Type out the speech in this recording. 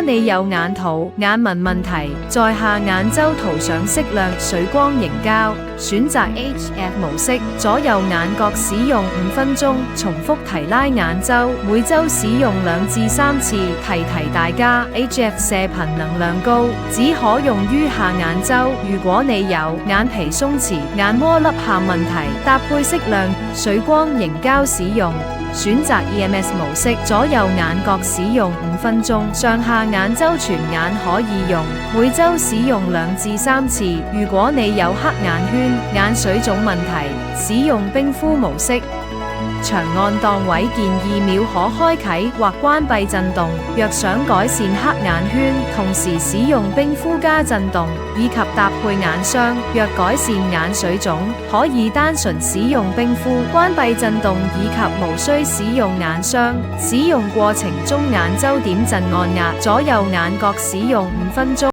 你有眼圖、眼紋問題，在下眼周塗上適量水光凝膠，選擇 HF 模式，左右眼角使用5分鐘，重複提拉眼周，每周使用2至3次。提大家 ，HF 射頻能量高，只可用於下眼周。如果你有眼皮鬆弛、眼窩凹陷問題，搭配適量水光凝膠使用。選擇 EMS 模式，左右眼角使用5分鐘，上下眼周全眼可以用，每周使用2至3次。如果你有黑眼圈、眼水腫問題，使用冰敷模式。長按檔位鍵2秒可開啟或關閉震動。若想改善黑眼圈，同時使用冰敷加震動，以及搭配眼霜。若改善眼水腫，可以單純使用冰敷、關閉震動以及無需使用眼霜。使用過程中眼周點陣按壓左右眼角使用5分鐘。